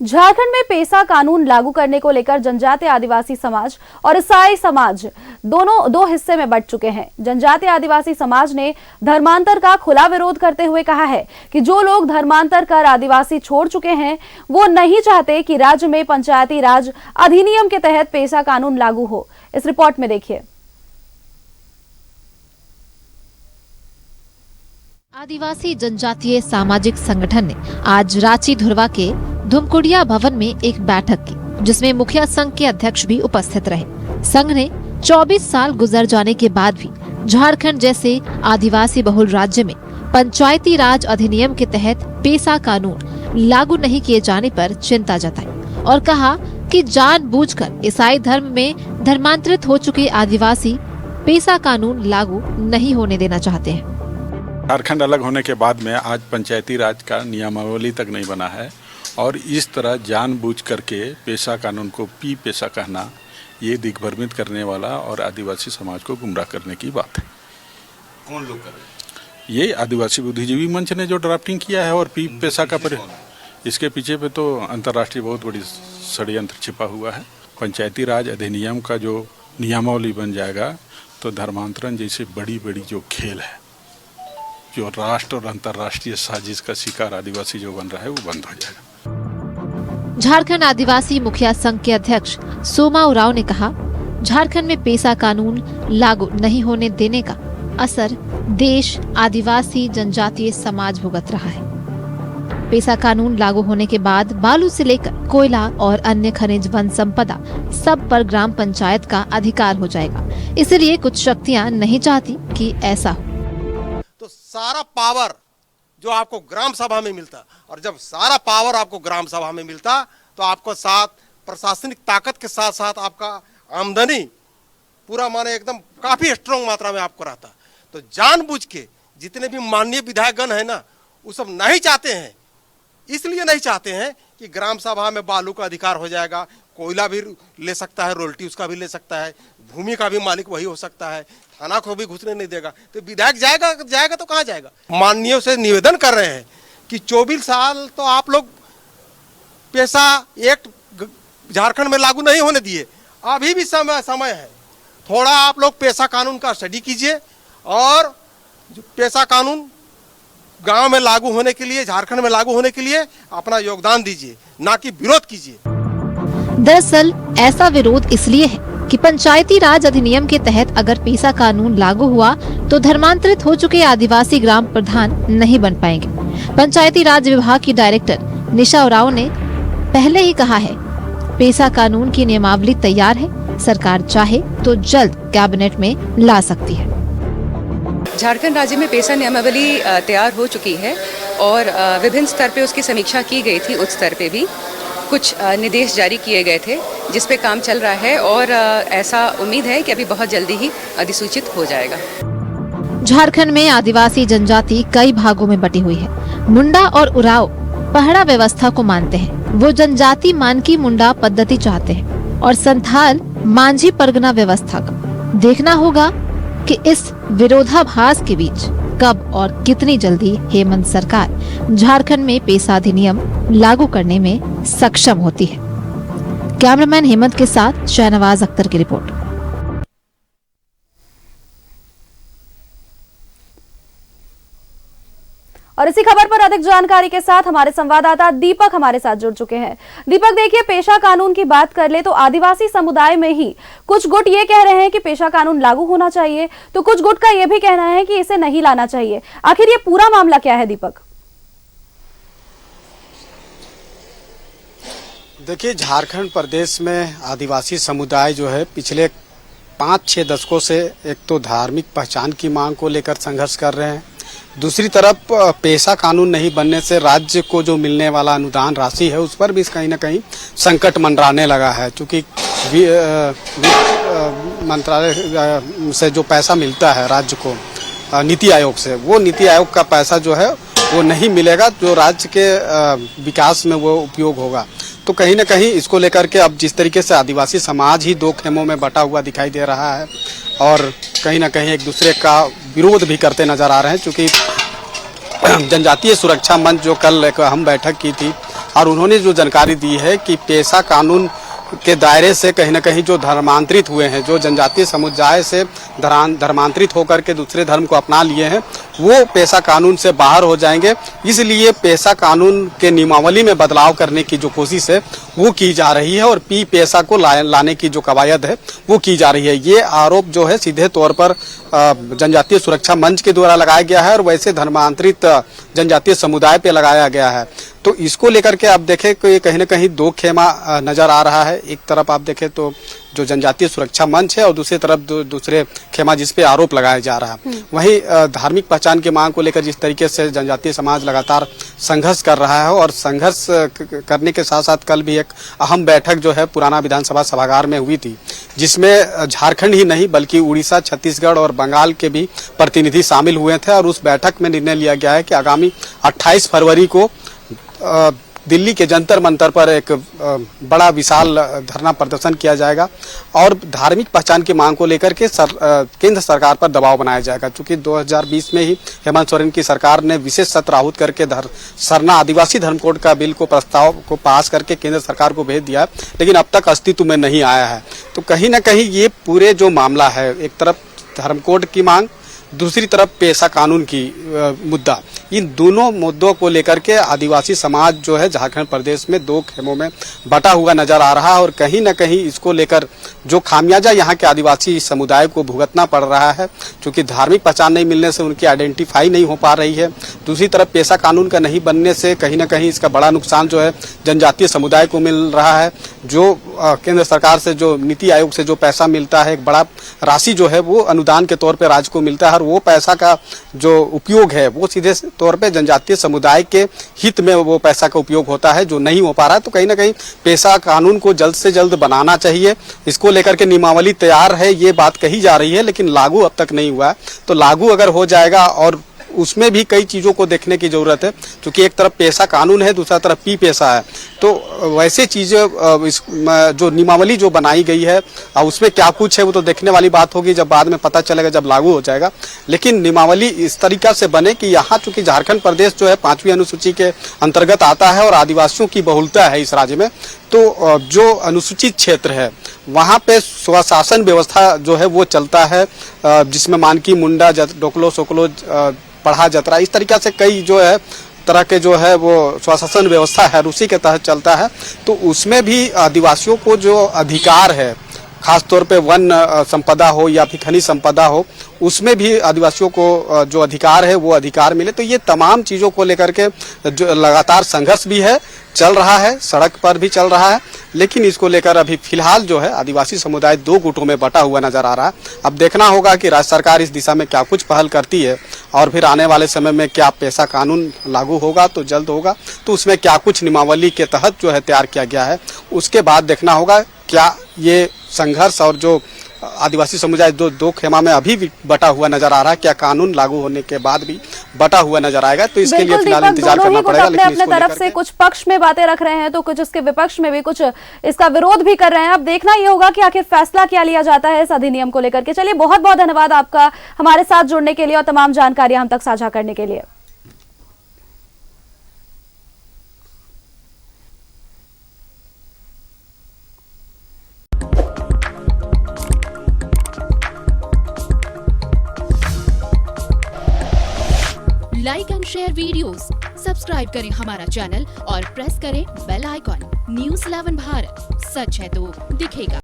झारखंड में पेसा कानून लागू करने को लेकर जनजातीय आदिवासी समाज और ईसाई समाज दोनों दो हिस्से में बंट चुके हैं। जनजातीय आदिवासी समाज ने धर्मांतर का खुला विरोध करते हुए कहा है कि जो लोग धर्मांतर कर आदिवासी छोड़ चुके हैं वो नहीं चाहते कि राज्य में पंचायती राज अधिनियम के तहत पेसा कानून लागू हो। इस रिपोर्ट में देखिए। आदिवासी जनजातीय सामाजिक संगठन ने आज रांची धुरवा के धुमकुड़िया भवन में एक बैठक की, जिसमें मुखिया संघ के अध्यक्ष भी उपस्थित रहे। संघ ने 24 साल गुजर जाने के बाद भी झारखंड जैसे आदिवासी बहुल राज्य में पंचायती राज अधिनियम के तहत पेसा कानून लागू नहीं किए जाने पर चिंता जताई और कहा कि जानबूझकर ईसाई धर्म में धर्मांतरित हो चुके आदिवासी पेसा कानून लागू नहीं होने देना चाहते हैं। झारखंड अलग होने के बाद में आज पंचायती राज का नियमावली तक नहीं बना है और इस तरह जानबूझ करके पेशा कानून को पेशा कहना ये दिग्भ्रमित करने वाला और आदिवासी समाज को गुमराह करने की बात है। कौन लोग कर रहे हैं? ये आदिवासी बुद्धिजीवी मंच ने जो ड्राफ्टिंग किया है और पेशा का इसके पीछे पे तो अंतर्राष्ट्रीय बहुत बड़ी षड्यंत्र छिपा हुआ है। पंचायती राज अधिनियम का जो नियमावली बन जाएगा तो धर्मांतरण जैसे बड़ी बड़ी जो खेल है, जो राष्ट्र और अंतर्राष्ट्रीय साजिश का शिकार आदिवासी जो बन रहा है वो बंद हो जाएगा। झारखंड आदिवासी मुखिया संघ के अध्यक्ष सोमा उरांव ने कहा, झारखंड में पेसा कानून लागू नहीं होने देने का असर देश आदिवासी जनजातीय समाज भुगत रहा है। पेसा कानून लागू होने के बाद बालू से लेकर कोयला और अन्य खनिज वन संपदा सब पर ग्राम पंचायत का अधिकार हो जाएगा। इसलिए कुछ शक्तियां नहीं चाहती कि ऐसा हो। तो सारा पावर जो आपको ग्राम सभा में मिलता, और जब सारा पावर आपको ग्राम सभा में मिलता तो आपको साथ प्रशासनिक ताकत के साथ साथ आपका आमदनी पूरा माने एकदम काफी स्ट्रॉन्ग मात्रा में आपको रहता। तो जानबूझ के जितने भी माननीय विधायकगण है ना, वो सब नहीं चाहते हैं, इसलिए नहीं चाहते हैं कि ग्राम सभा में बालू का अधिकार हो जाएगा, कोयला भी ले सकता है, रॉयल्टी उसका भी ले सकता है, भूमि का भी मालिक वही हो सकता है, थाना को भी घुसने नहीं देगा। तो विधायक जाएगा तो कहाँ जाएगा? माननीयों से निवेदन कर रहे हैं कि 24 साल तो आप लोग पेशा एक्ट झारखंड में लागू नहीं होने दिए, अभी भी समय है। थोड़ा आप लोग पेशा कानून का स्टडी कीजिए और पेशा कानून गांव में लागू होने के लिए, झारखंड में लागू होने के लिए अपना योगदान दीजिए, ना कि विरोध कीजिए। दरअसल ऐसा विरोध इसलिए है कि पंचायती राज अधिनियम के तहत अगर पेसा कानून लागू हुआ तो धर्मांतरित हो चुके आदिवासी ग्राम प्रधान नहीं बन पाएंगे। पंचायती राज विभाग की डायरेक्टर निशा उरांव ने पहले ही कहा है, पेसा कानून की नियमावली तैयार है, सरकार चाहे तो जल्द कैबिनेट में ला सकती है। झारखंड राज्य में पेसा नियमावली तैयार हो चुकी है और विभिन्न स्तर पे उसकी समीक्षा की गई थी। उच्च स्तर पे भी कुछ निर्देश जारी किए गए थे जिस पे काम चल रहा है और ऐसा उम्मीद है कि अभी बहुत जल्दी ही अधिसूचित हो जाएगा। झारखंड में आदिवासी जनजाति कई भागों में बटी हुई है। मुंडा और उरांव पहड़ा व्यवस्था को मानते हैं, वो जनजाति मानकी मुंडा पद्धति चाहते हैं और संथाल मांझी परगना व्यवस्था का। देखना होगा कि इस विरोधाभास के बीच कब और कितनी जल्दी हेमंत सरकार झारखंड में पेसा अधिनियम लागू करने में सक्षम होती है। कैमरामैन हेमंत के साथ शहनवाज अख्तर की रिपोर्ट। और इसी खबर पर अधिक जानकारी के साथ हमारे संवाददाता दीपक हमारे साथ जुड़ चुके हैं। दीपक, देखिए, पेशा कानून की बात कर ले तो आदिवासी समुदाय में ही कुछ गुट ये कह रहे हैं कि पेशा कानून लागू होना चाहिए, तो कुछ गुट का ये भी कहना है कि इसे नहीं लाना चाहिए। आखिर ये पूरा मामला क्या है दीपक? देखिए, झारखंड प्रदेश में आदिवासी समुदाय जो है पिछले 5-6 दशकों से एक तो धार्मिक पहचान की मांग को लेकर संघर्ष कर रहे हैं, दूसरी तरफ पेशा कानून नहीं बनने से राज्य को जो मिलने वाला अनुदान राशि है उस पर भी कहीं न कहीं संकट मंडराने लगा है। क्योंकि मंत्रालय से जो पैसा मिलता है राज्य को नीति आयोग से, वो नीति आयोग का पैसा जो है वो नहीं मिलेगा जो राज्य के विकास में वो उपयोग होगा। तो कहीं न कहीं इसको लेकर के अब जिस तरीके से आदिवासी समाज ही 2 खेमों में बटा हुआ दिखाई दे रहा है और कहीं न कहीं एक दूसरे का विरोध भी करते नजर आ रहे हैं। चूँकि जनजातीय सुरक्षा मंच जो कल एक अहम बैठक की थी और उन्होंने जो जानकारी दी है कि पेशा कानून के दायरे से कहीं न कहीं जो धर्मांतरित हुए हैं, जो जनजातीय समुदाय से धर्मांतरित होकर के दूसरे धर्म को अपना लिए हैं, वो पेशा कानून से बाहर हो जाएंगे। इसलिए पेशा कानून के नियमावली में बदलाव करने की जो कोशिश है वो की जा रही है और पी पेशा को लाने की जो कवायद है वो की जा रही है। ये आरोप जो है सीधे तौर पर जनजातीय सुरक्षा मंच के द्वारा लगाया गया है और वैसे धर्मांतरित जनजातीय समुदाय पे लगाया गया है। तो इसको लेकर के आप देखें कि कहीं न कहीं दो खेमा नजर आ रहा है। एक तरफ आप देखें तो जो जनजातीय सुरक्षा मंच है और दूसरी तरफ दूसरे खेमा जिस पे आरोप लगाया जा रहा है। वहीं धार्मिक पहचान की मांग को लेकर जिस तरीके से जनजातीय समाज लगातार संघर्ष कर रहा है और संघर्ष करने के साथ साथ कल भी एक अहम बैठक जो है पुराना विधानसभा सभागार में हुई थी, जिसमें झारखंड ही नहीं बल्कि उड़ीसा, छत्तीसगढ़ और बंगाल के भी प्रतिनिधि शामिल हुए थे। और उस बैठक में निर्णय लिया गया है कि आगामी 28 फरवरी को दिल्ली के जंतर मंतर पर एक बड़ा विशाल धरना प्रदर्शन किया जाएगा और धार्मिक पहचान की मांग को लेकर के केंद्र सरकार पर दबाव बनाया जाएगा। चूंकि 2020 में ही हेमंत सोरेन की सरकार ने विशेष सत्र आहूत करके सरना आदिवासी धर्म कोड का बिल को प्रस्ताव को पास करके केंद्र सरकार को भेज दिया, लेकिन अब तक अस्तित्व में नहीं आया है। तो कहीं न कहीं ये पूरे जो मामला है, एक तरफ धर्म कोड की मांग, दूसरी तरफ पेशा कानून की मुद्दा, इन दोनों मुद्दों को लेकर के आदिवासी समाज जो है झारखंड प्रदेश में दो खेमों में बटा हुआ नजर आ रहा है और कहीं न कहीं इसको लेकर जो खामियाजा यहाँ के आदिवासी समुदाय को भुगतना पड़ रहा है, क्योंकि धार्मिक पहचान नहीं मिलने से उनकी आइडेंटिफाई नहीं हो पा रही है। दूसरी तरफ पेशा कानून का नहीं बनने से कहीं न कहीं इसका बड़ा नुकसान जो है जनजातीय समुदाय को मिल रहा है। जो केंद्र सरकार से जो नीति आयोग से जो पैसा मिलता है, एक बड़ा राशि जो है वो अनुदान के तौर पर राज्य को मिलता है और वो पैसा का जो उपयोग है वो सीधे तौर पे जनजातीय समुदाय के हित में वो पैसा का उपयोग होता है, जो नहीं हो पा रहा है। तो कहीं ना कहीं पेशा कानून को जल्द से जल्द बनाना चाहिए। इसको लेकर के नियमावली तैयार है, ये बात कही जा रही है, लेकिन लागू अब तक नहीं हुआ है। तो लागू अगर हो जाएगा और उसमें भी कई चीज़ों को देखने की ज़रूरत है, क्योंकि एक तरफ पेशा कानून है, दूसरा तरफ पी पेशा है। तो वैसे चीज़ें जो नियमावली जो बनाई गई है उसमें क्या कुछ है वो तो देखने वाली बात होगी, जब बाद में पता चलेगा, जब लागू हो जाएगा। लेकिन नियमावली इस तरीका से बने कि यहाँ चूंकि झारखंड प्रदेश जो है 5वीं अनुसूची के अंतर्गत आता है और आदिवासियों की बहुलता है इस राज्य में, तो जो अनुसूचित क्षेत्र है वहाँ पे स्वशासन व्यवस्था जो है वो चलता है, जिसमें मानकी, मुंडा, डोकलो, सोकलो, पढ़ा, जतरा, इस तरीका से कई जो है तरह के जो है वो स्वशासन व्यवस्था है, उसी के तहत चलता है। तो उसमें भी आदिवासियों को जो अधिकार है, खास तौर पे वन संपदा हो या फिर खनिज संपदा हो, उसमें भी आदिवासियों को जो अधिकार है वो अधिकार मिले। तो ये तमाम चीज़ों को लेकर के जो लगातार संघर्ष भी है, चल रहा है, सड़क पर भी चल रहा है, लेकिन इसको लेकर अभी फिलहाल जो है आदिवासी समुदाय दो गुटों में बटा हुआ नजर आ रहा है। अब देखना होगा कि राज्य सरकार इस दिशा में क्या कुछ पहल करती है और फिर आने वाले समय में क्या पेशा कानून लागू होगा तो जल्द होगा, तो उसमें क्या कुछ नियमावली के तहत जो है तैयार किया गया है, उसके बाद देखना होगा क्या ये संघर्ष और जो आदिवासी समुदाय दो खेमा में अभी भी बटा हुआ नजर आ रहा है, क्या कानून लागू होने के बाद भी बटा हुआ नजर आएगा। तो इसके लिए फिलहाल इंतजार करना पड़ेगा। लेकिन अपने तरफ से कुछ पक्ष में बातें रख रहे हैं तो कुछ इसके विपक्ष में भी कुछ इसका विरोध भी कर रहे हैं। अब देखना ये होगा कि आखिर फैसला क्या लिया जाता है इस अधिनियम को लेकर के। चलिए, बहुत बहुत धन्यवाद आपका हमारे साथ जुड़ने के लिए और तमाम जानकारियां हम तक साझा करने के लिए। Like and share videos, subscribe करें हमारा चैनल और प्रेस करें बेल आइकॉन। न्यूज़ 11 भारत, सच है तो दिखेगा।